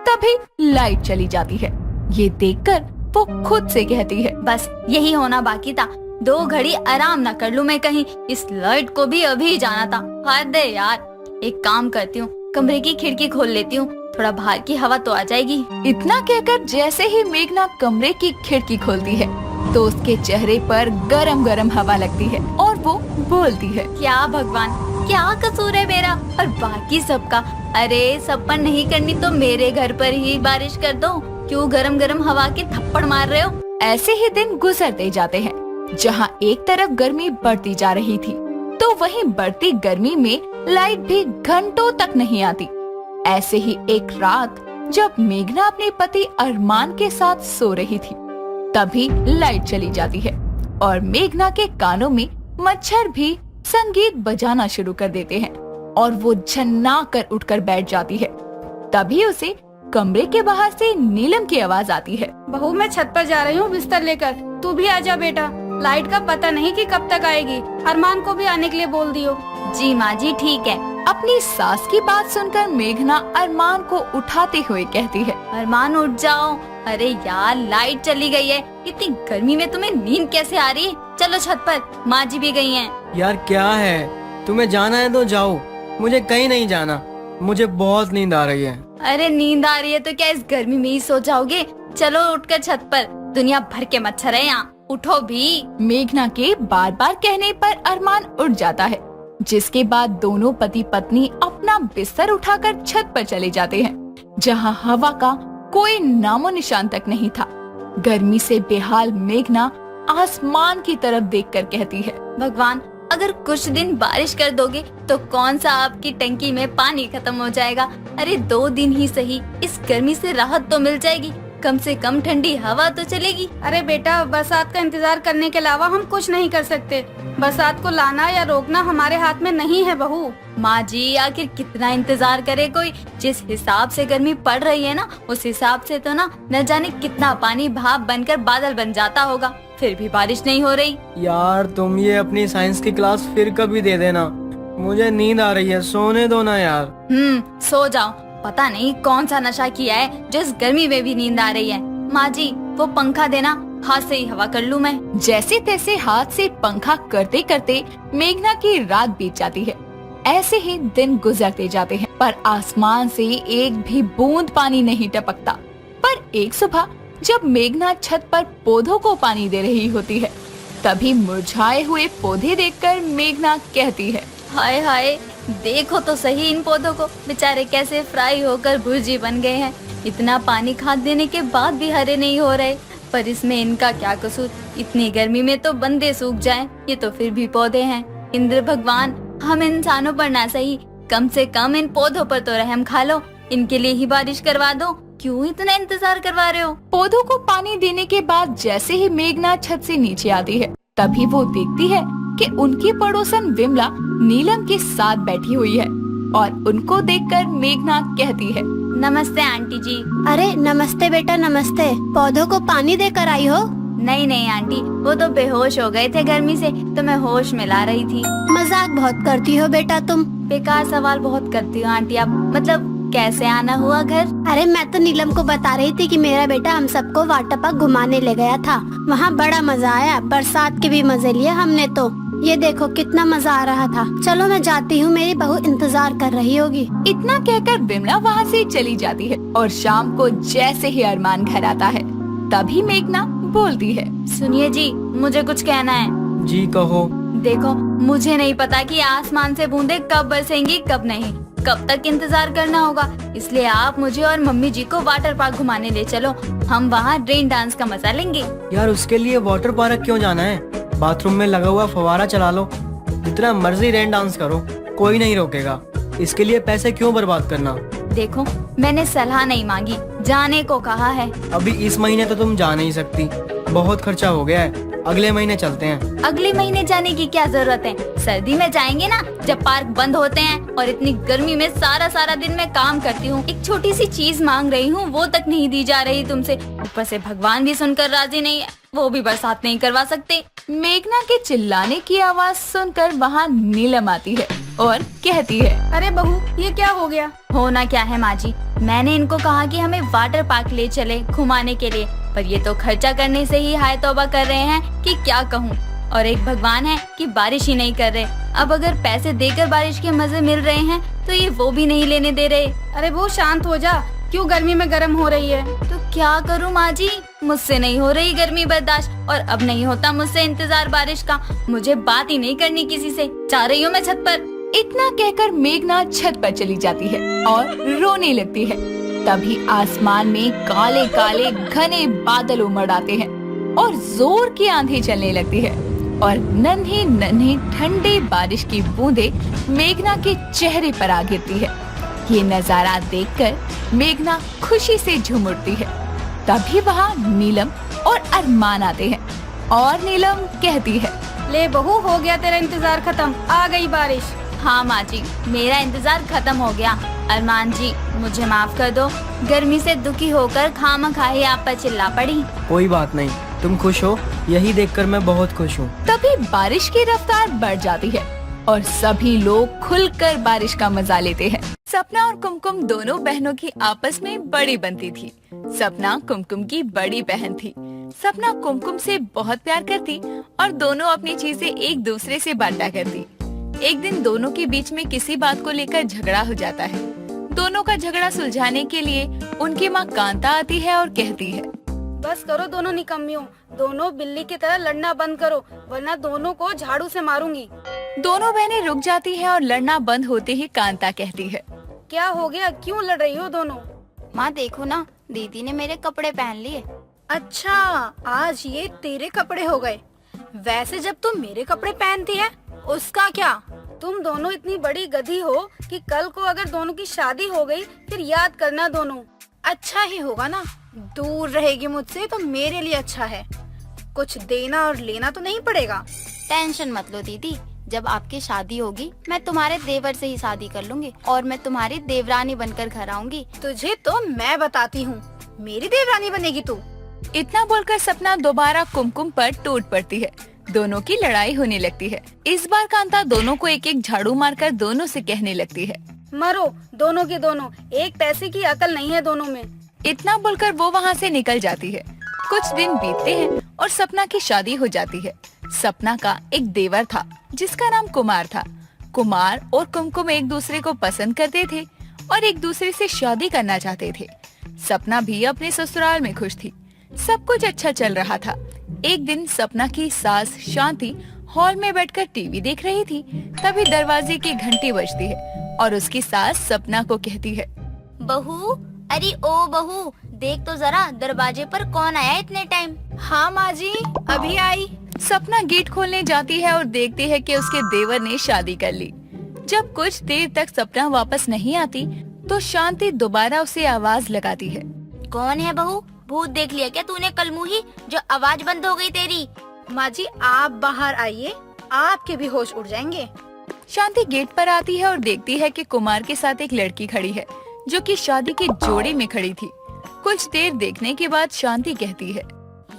तभी लाइट चली जाती है। ये देखकर वो खुद से कहती है, बस यही होना बाकी था। 2 घड़ी आराम न कर लूं मैं कहीं। इस लाइट को भी अभी जाना था। हद है यार। एक काम करती हूँ, कमरे की खिड़की खोल लेती हूँ, थोड़ा बाहर की हवा तो आ जाएगी। इतना कहकर जैसे ही मेघना कमरे की खिड़की खोलती है तो उसके चेहरे पर गरम गरम हवा लगती है और वो बोलती है, क्या भगवान, क्या कसूर है मेरा और बाकी सबका? अरे सब पर नहीं करनी तो मेरे घर पर ही बारिश कर दो। क्यों गरम गरम हवा के थप्पड़ मार रहे हो? ऐसे ही दिन गुजरते जाते हैं। जहाँ एक तरफ गर्मी बढ़ती जा रही थी तो वहीं बढ़ती गर्मी में लाइट भी घंटों तक नहीं आती। ऐसे ही एक रात जब मेघना अपने पति अरमान के साथ सो रही थी, तभी लाइट चली जाती है और मेघना के कानों में मच्छर भी संगीत बजाना शुरू कर देते हैं और वो झन्ना कर उठकर बैठ जाती है। तभी उसे कमरे के बाहर से नीलम की आवाज आती है, बहू मैं छत पर जा रही हूँ बिस्तर लेकर, तू भी आजा बेटा। लाइट का पता नहीं कि कब तक आएगी। अरमान को भी आने के लिए बोल दियो। जी माँ जी, ठीक है। अपनी सास की बात सुनकर मेघना अरमान को उठाते हुए कहती है, अरमान उठ जाओ। अरे यार, लाइट चली गई है। इतनी गर्मी में तुम्हें नींद कैसे आ रही है? चलो छत पर, माँ जी भी गई हैं। यार क्या है, तुम्हें जाना है तो जाओ, मुझे कहीं नहीं जाना, मुझे बहुत नींद आ रही है। अरे नींद आ रही है तो क्या इस गर्मी में ही सो जाओगे? चलो उठकर छत पर, दुनिया भर के मच्छर है यहाँ, उठो भी। मेघना के बार बार कहने पर अरमान उठ जाता है, जिसके बाद दोनों पति पत्नी अपना बिस्तर उठाकर छत पर चले जाते हैं, जहाँ हवा का कोई नामो निशान तक नहीं था। गर्मी से बेहाल मेघना आसमान की तरफ देखकर कहती है, भगवान, अगर कुछ दिन बारिश कर दोगे तो कौन सा आपकी टंकी में पानी खत्म हो जाएगा। अरे 2 दिन ही सही, इस गर्मी से राहत तो मिल जाएगी, कम से कम ठंडी हवा तो चलेगी। अरे बेटा, बरसात का इंतजार करने के अलावा हम कुछ नहीं कर सकते। बरसात को लाना या रोकना हमारे हाथ में नहीं है बहू। माँ जी, आखिर कितना इंतजार करे कोई? जिस हिसाब से गर्मी पड़ रही है ना, उस हिसाब से तो न जाने कितना पानी भाप बनकर बादल बन जाता होगा, फिर भी बारिश नहीं हो रही। यार तुम ये अपनी साइंस की क्लास फिर कभी दे देना, मुझे नींद आ रही है, सोने दो ना यार। सो जाओ। पता नहीं कौन सा नशा किया है जो इस गर्मी में भी नींद आ रही है। माँ जी, वो पंखा देना, हाथ से ही हवा कर लूँ मैं। जैसे तैसे हाथ से पंखा करते करते मेघना की रात बीत जाती है। ऐसे ही दिन गुजरते जाते हैं पर आसमान से एक भी बूंद पानी नहीं टपकता। पर एक सुबह जब मेघना छत पर पौधों को पानी दे रही होती है, तभी मुरझाए हुए पौधे देखकर मेघना कहती है, हाय हाय, देखो तो सही इन पौधों को, बेचारे कैसे फ्राई होकर भुर्जी बन गए हैं। इतना पानी खाद देने के बाद भी हरे नहीं हो रहे, पर इसमें इनका क्या कसूर? इतनी गर्मी में तो बंदे सूख जाएं, ये तो फिर भी पौधे हैं। इंद्र भगवान, हम इंसानों पर ना सही, कम से कम इन पौधों पर तो रहम खा लो। इनके लिए ही बारिश करवा दो। क्यों इतना इंतजार करवा रहे हो? पौधों को पानी देने के बाद जैसे ही मेघना छत से नीचे आती है, तभी वो देखती है कि उनकी पड़ोसन विमला नीलम के साथ बैठी हुई है और उनको देखकर मेघना कहती है, नमस्ते आंटी जी। अरे नमस्ते बेटा, नमस्ते। पौधों को पानी देकर आई हो? नहीं नहीं आंटी, वो तो बेहोश हो गए थे गर्मी से, तो मैं होश में ला रही थी। मजाक बहुत करती हो बेटा तुम। बेकार सवाल बहुत करती हो आंटी आप। मतलब कैसे आना हुआ घर? अरे मैं तो नीलम को बता रही थी कि मेरा बेटा हम सबको वाटर पार्क घुमाने ले गया था। वहाँ बड़ा मजा आया, बरसात के भी मजे लिए हमने तो। ये देखो कितना मजा आ रहा था। चलो मैं जाती हूँ, मेरी बहू इंतजार कर रही होगी। इतना कहकर विमला वहाँ से चली जाती है और शाम को जैसे ही अरमान घर आता है, तभी मेघना बोलती है, सुनिए जी, मुझे कुछ कहना है। जी कहो। देखो, मुझे नहीं पता कि आसमान से बूंदे कब बरसेंगी कब नहीं, कब तक इंतजार करना होगा। इसलिए आप मुझे और मम्मी जी को वाटर पार्क घुमाने ले चलो। हम वहाँ रेन डांस का मजा लेंगे। यार उसके लिए वाटर पार्क क्यों जाना है? बाथरूम में लगा हुआ फवारा चला लो, जितना मर्जी रेन डांस करो, कोई नहीं रोकेगा। इसके लिए पैसे क्यों बर्बाद करना? देखो, मैंने सलाह नहीं मांगी, जाने को कहा है। अभी इस महीने तो तुम जा नहीं सकती, बहुत खर्चा हो गया है। अगले महीने चलते हैं। अगले महीने जाने की क्या जरूरत है? सर्दी में जाएंगे ना, जब पार्क बंद होते हैं। और इतनी गर्मी में सारा दिन मैं काम करती हूँ। एक छोटी सी चीज मांग रही हूँ, वो तक नहीं दी जा रही तुमसे। ऊपर से भगवान भी सुनकर राजी नहीं है, वो भी बरसात नहीं करवा सकते। मेघना के चिल्लाने की आवाज सुनकर वहाँ नीलम आती है और कहती है, अरे बहू, ये क्या हो गया? होना क्या है माँ जी, मैंने इनको कहा कि हमें वाटर पार्क ले चले घुमाने के लिए, पर ये तो खर्चा करने से ही हाय तौबा कर रहे हैं कि क्या कहूँ। और एक भगवान है कि बारिश ही नहीं कर रहे। अब अगर पैसे देकर बारिश के मजे मिल रहे हैं तो ये वो भी नहीं लेने दे रहे। अरे वो शांत हो जा, क्यों गर्मी में गर्म हो रही है? तो क्या करूँ माँ जी, मुझसे नहीं हो रही गर्मी बर्दाश्त, और अब नहीं होता मुझसे इंतजार बारिश का। मुझे बात ही नहीं करनी किसी से, जा रही हूँ मैं छत पर। इतना कहकर मेघना छत पर चली जाती है और रोने लगती है। तभी आसमान में काले काले घने बादल उमड़ आते हैं और जोर की आंधी चलने लगती है और नन्हे नन्हे ठंडे बारिश की बूंदे मेघना के चेहरे पर आ गिरती है। ये नजारा देखकर मेघना खुशी से झूम उठती है। तभी वहाँ नीलम और अरमान आते हैं और नीलम कहती है, ले बहू, हो गया तेरा इंतजार खत्म, आ गई बारिश। हाँ माँ जी, मेरा इंतजार खत्म हो गया। अरमान जी, मुझे माफ कर दो, गर्मी से दुखी होकर खामखाही आप पर चिल्ला पड़ी। कोई बात नहीं, तुम खुश हो, यही देखकर मैं बहुत खुश हूँ। तभी बारिश की रफ्तार बढ़ जाती है और सभी लोग खुलकर बारिश का मजा लेते हैं। सपना और कुमकुम दोनों बहनों की आपस में बड़ी बनती थी। सपना कुमकुम की बड़ी बहन थी। सपना कुमकुम से बहुत प्यार करती और दोनों अपनी चीजें एक दूसरे से बांटा करती। एक दिन दोनों के बीच में किसी बात को लेकर झगड़ा हो जाता है। दोनों का झगड़ा सुलझाने के लिए उनकी माँ कांता आती है और कहती है, बस करो दोनों निकम्मियों, दोनों बिल्ली की तरह लड़ना बंद करो, वरना दोनों को झाड़ू से मारूंगी। दोनों बहनें रुक जाती हैं और लड़ना बंद होते ही कांता कहती है, क्या हो गया, क्यों लड़ रही हो दोनों? माँ देखो ना, दीदी ने मेरे कपड़े पहन लिए। अच्छा, आज ये तेरे कपड़े हो गए। वैसे जब तुम मेरे कपड़े पहनती है उसका क्या? तुम दोनों इतनी बड़ी गधी हो कि कल को अगर दोनों की शादी हो गई फिर याद करना दोनों। अच्छा ही होगा ना, दूर रहेगी मुझसे तो मेरे लिए अच्छा है। कुछ देना और लेना तो नहीं पड़ेगा। टेंशन मत लो दीदी, जब आपकी शादी होगी मैं तुम्हारे देवर से ही शादी कर लूंगी और मैं तुम्हारी देवरानी बनकर घर आऊंगी। तुझे तो मैं बताती हूँ, मेरी देवरानी बनेगी तू। इतना बोलकर सपना दोबारा कुमकुम पर टूट पड़ती है। दोनों की लड़ाई होने लगती है। इस बार कांता दोनों को एक एक झाड़ू मारकर दोनों से कहने लगती है, मरो दोनों के दोनों, एक पैसे की अकल नहीं है दोनों में। इतना बोलकर वो वहाँ से निकल जाती है। कुछ दिन बीतते हैं और सपना की शादी हो जाती है। सपना का एक देवर था जिसका नाम कुमार था। कुमार और कुमकुम एक दूसरे को पसंद करते थे और एक दूसरे से शादी करना चाहते थे। सपना भी अपने ससुराल में खुश थी। सब कुछ अच्छा चल रहा था। एक दिन सपना की सास शांति हॉल में बैठकर टीवी देख रही थी। तभी दरवाजे की घंटी बजती है और उसकी सास सपना को कहती है, बहू, अरे ओ बहू, देख तो जरा दरवाजे पर कौन आया इतने टाइम। हाँ माँ जी, अभी आई। सपना गेट खोलने जाती है और देखती है कि उसके देवर ने शादी कर ली। जब कुछ देर तक सपना वापस नहीं आती तो शांति दोबारा उसे आवाज लगाती है। कौन है बहू? भूत देख लिया क्या तूने कल मुही, जो आवाज बंद हो गई तेरी? माँ जी आप बाहर आइए, आपके भी होश उड़ जाएंगे। शांति गेट पर आती है और देखती है कि कुमार के साथ एक लड़की खड़ी है जो कि शादी के जोड़े में खड़ी थी। कुछ देर देखने के बाद शांति कहती है,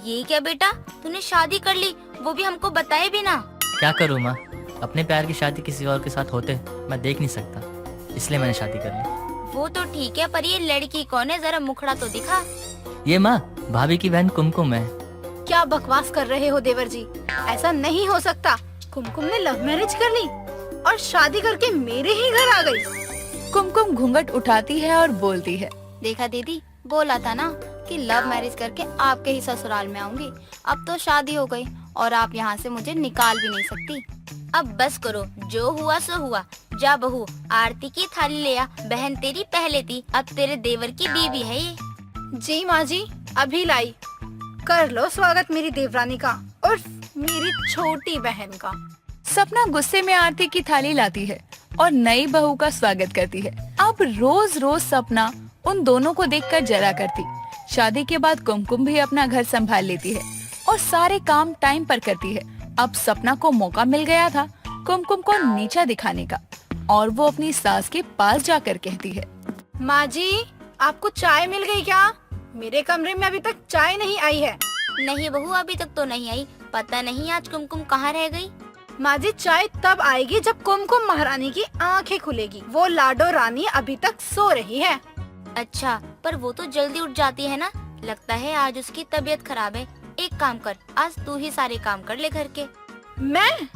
ये क्या बेटा, तूने शादी कर ली, वो भी हमको बताए बिना? क्या करूँ माँ, अपने प्यार की शादी किसी और के साथ होते मैं देख नहीं सकता, इसलिए मैंने शादी कर ली। वो तो ठीक है, पर ये लड़की कौन है, जरा मुखड़ा तो दिखा। ये माँ भाभी की बहन कुमकुम है। क्या बकवास कर रहे हो देवर जी, ऐसा नहीं हो सकता। कुमकुम ने लव मैरिज कर ली और शादी करके मेरे ही घर आ गई। कुमकुम घूंघट उठाती है और बोलती है, देखा दीदी, बोला था ना कि लव मैरिज करके आपके ही ससुराल में आऊंगी। अब तो शादी हो गई और आप यहाँ से मुझे निकाल भी नहीं सकती। अब बस करो, जो हुआ सो हुआ। जा बहू, आरती की थाली ले आ, बहन तेरी पहले थी, अब तेरे देवर की बीवी है ये। जी माँ जी, अभी लाई। कर लो स्वागत मेरी देवरानी का और मेरी छोटी बहन का। सपना गुस्से में आरती की थाली लाती है और नई बहू का स्वागत करती है। अब रोज रोज सपना उन दोनों को देखकर जरा करती। शादी के बाद कुमकुम भी अपना घर संभाल लेती है और सारे काम टाइम पर करती है। अब सपना को मौका मिल गया था कुमकुम को नीचा दिखाने का और वो अपनी सास के पास जाकर कहती है, माँ जी आपको चाय मिल गई क्या? मेरे कमरे में अभी तक चाय नहीं आई है। नहीं बहू, अभी तक तो नहीं आई, पता नहीं आज कुमकुम कहाँ रह गई। माँ जी चाय तब आएगी जब कुमकुम महारानी की आंखें खुलेगी। वो लाडो रानी अभी तक सो रही है। अच्छा, पर वो तो जल्दी उठ जाती है ना, लगता है आज उसकी तबीयत खराब है। एक काम कर, आज तू ही सारे काम कर ले घर के। मैं?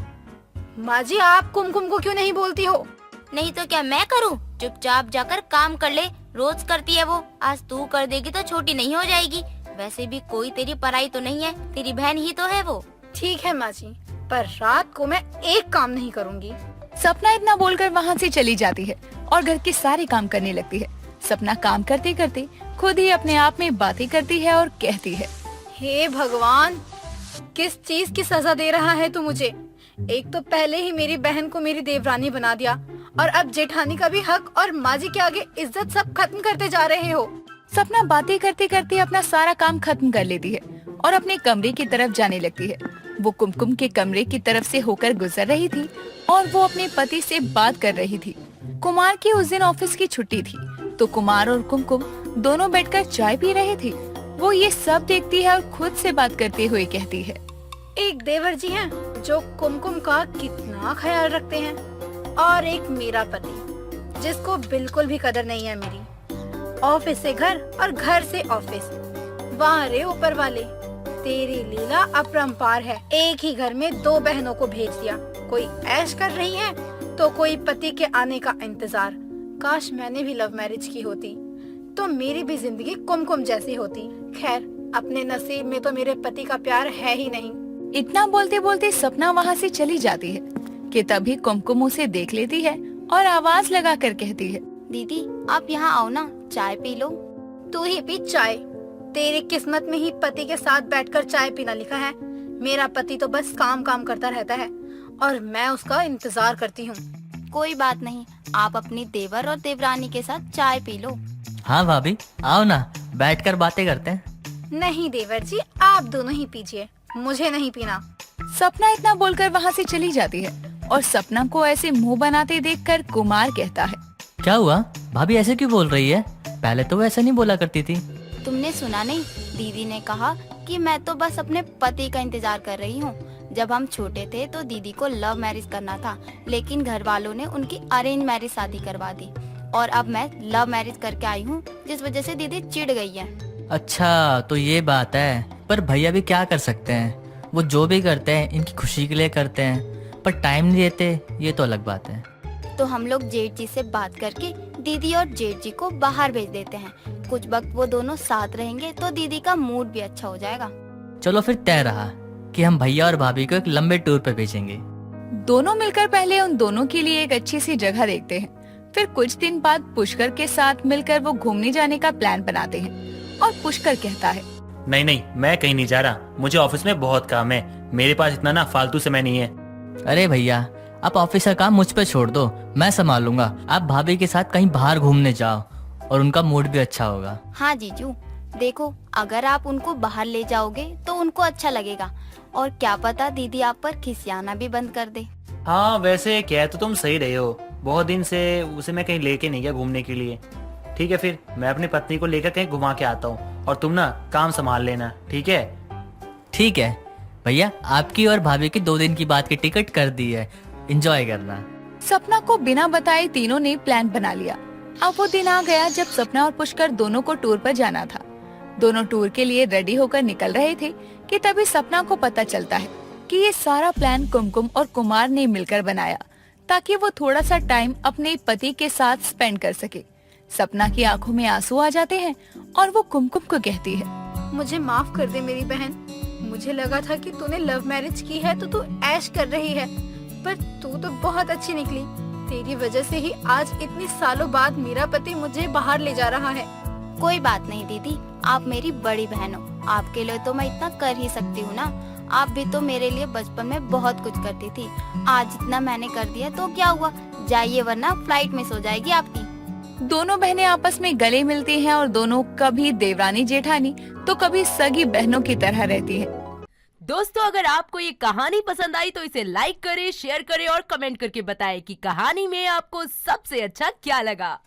माँ जी आप कुमकुम को क्यों नहीं बोलती हो? नहीं तो क्या मैं करूँ? चुपचाप जाकर काम कर ले, रोज करती है वो, आज तू कर देगी तो छोटी नहीं हो जाएगी। वैसे भी कोई तेरी पराई तो नहीं है, तेरी बहन ही तो है वो। ठीक है माँ जी, पर रात को मैं एक काम नहीं करूँगी। सपना इतना बोलकर वहाँ से चली जाती है और घर के सारे काम करने लगती है। सपना काम करते करते खुद ही अपने आप में बातें करती है और कहती है, हे भगवान, किस चीज की सजा दे रहा है तू मुझे? एक तो पहले ही मेरी बहन को मेरी देवरानी बना दिया और अब जेठानी का भी हक और माँ जी के आगे इज्जत सब खत्म करते जा रहे हो। सपना बातें करते करते अपना सारा काम खत्म कर लेती है और अपने कमरे की तरफ जाने लगती है। वो कुमकुम के कमरे की तरफ से होकर गुजर रही थी और वो अपने पति से बात कर रही थी। कुमार की उस दिन ऑफिस की छुट्टी थी तो कुमार और कुमकुम दोनों बैठकर चाय पी रहे थे। वो ये सब देखती है और खुद से बात करते हुए कहती है, एक देवर जी हैं जो कुमकुम का कितना ख्याल रखते हैं और एक मेरा पति जिसको बिल्कुल भी कदर नहीं है मेरी। ऑफिस से घर और घर से ऑफिस। वाह रे ऊपर वाले, तेरी लीला अपरंपार है। एक ही घर में दो बहनों को भेज दिया, कोई ऐश कर रही है तो कोई पति के आने का इंतजार। काश मैंने भी लव मैरिज की होती तो मेरी भी जिंदगी कुमकुम जैसी होती। खैर, अपने नसीब में तो मेरे पति का प्यार है ही नहीं। इतना बोलते बोलते सपना वहाँ से चली जाती है कि तभी कुमकुम उसे देख लेती है और आवाज लगा कर कहती है, दीदी आप यहाँ आओ ना, चाय पी लो। तू ही पी चाय, तेरी किस्मत में ही पति के साथ बैठकर चाय पीना लिखा है। मेरा पति तो बस काम काम करता रहता है और मैं उसका इंतजार करती हूँ। कोई बात नहीं, आप अपनी देवर और देवरानी के साथ चाय पी लो। हाँ भाभी आओ ना, बैठकर बातें करते हैं। नहीं देवर जी, आप दोनों ही पीजिए, मुझे नहीं पीना। सपना इतना बोलकर वहाँ से चली जाती है और सपना को ऐसे मुंह बनाते देखकर कुमार कहता है, क्या हुआ भाभी ऐसे क्यों बोल रही है? पहले तो वो ऐसा नहीं बोला करती थी। तुमने सुना नहीं? दीदी ने कहा कि मैं तो बस अपने पति का इंतजार कर रही हूँ। जब हम छोटे थे तो दीदी को लव मैरिज करना था, लेकिन घर वालों ने उनकी अरेंज मैरिज शादी करवा दी और अब मैं लव मैरिज करके आई हूँ, जिस वजह से दीदी चिढ़ गई है। अच्छा तो ये बात है, पर भैया भी क्या कर सकते हैं, वो जो भी करते हैं इनकी खुशी के लिए करते हैं, पर टाइम नहीं देते, ये तो अलग बात है। तो हम लोग जेठ जी से बात करके दीदी और जेठ जी को बाहर भेज देते हैं। कुछ वक्त वो दोनों साथ रहेंगे तो दीदी का मूड भी अच्छा हो जाएगा। चलो फिर तय रहा कि हम भैया और भाभी को एक लंबे टूर पे भेजेंगे। दोनों मिलकर पहले उन दोनों के लिए एक अच्छी सी जगह देखते हैं, फिर कुछ दिन बाद पुष्कर के साथ मिलकर वो घूमने जाने का प्लान बनाते हैं और पुष्कर कहता है, नहीं नहीं, मैं कहीं नहीं जा रहा, मुझे ऑफिस में बहुत काम है, मेरे पास इतना ना फालतू समय नहीं है। अरे भैया, आप ऑफिस का काम मुझ पे छोड़ दो, मैं संभालूंगा। आप भाभी के साथ कहीं बाहर घूमने जाओ और उनका मूड भी अच्छा होगा। हाँ जीजू, देखो अगर आप उनको बाहर ले जाओगे तो उनको अच्छा लगेगा, और क्या पता दीदी आप पर खिसियाना भी बंद कर दे। हाँ वैसे कह तो तुम सही रहे हो, बहुत दिन से उसे मैं कहीं लेके नहीं गया घूमने के लिए। ठीक है फिर मैं अपनी पत्नी को लेकर कहीं घुमा के आता हूँ, और तुम ना काम संभाल लेना, ठीक है? ठीक है भैया, आपकी और भाभी की 2 दिन की बात की टिकट कर दी है, एंजॉय करना। सपना को बिना बताए तीनों ने प्लान बना लिया। अब वो दिन आ गया जब सपना और पुष्कर दोनों को टूर पर जाना था। दोनों टूर के लिए रेडी होकर निकल रहे थे कि तभी सपना को पता चलता है कि ये सारा प्लान कुमकुम और कुमार ने मिलकर बनाया, ताकि वो थोड़ा सा टाइम अपने पति के साथ स्पेंड कर सके। सपना की आंखों में आंसू आ जाते हैं और वो कुमकुम को कहती है, मुझे माफ कर दे मेरी बहन, मुझे लगा था कि तूने लव मैरिज की है तो तू ऐश कर रही है, पर तू तो बहुत अच्छी निकली। तेरी वजह से ही आज इतनी सालों बाद मेरा पति मुझे बाहर ले जा रहा है। कोई बात नहीं दीदी, आप मेरी बड़ी बहन हो, आपके लिए तो मैं इतना कर ही सकती हूँ ना। आप भी तो मेरे लिए बचपन में बहुत कुछ करती थी, आज इतना मैंने कर दिया तो क्या हुआ, जाइए वरना फ्लाइट मिस हो जाएगी आपकी। दोनों बहनें आपस में गले मिलती हैं और दोनों कभी देवरानी जेठानी तो कभी सगी बहनों की तरह रहती है। दोस्तों, अगर आपको ये कहानी पसंद आई तो इसे लाइक करें, शेयर करें और कमेंट करके बताएं कि कहानी में आपको सबसे अच्छा क्या लगा।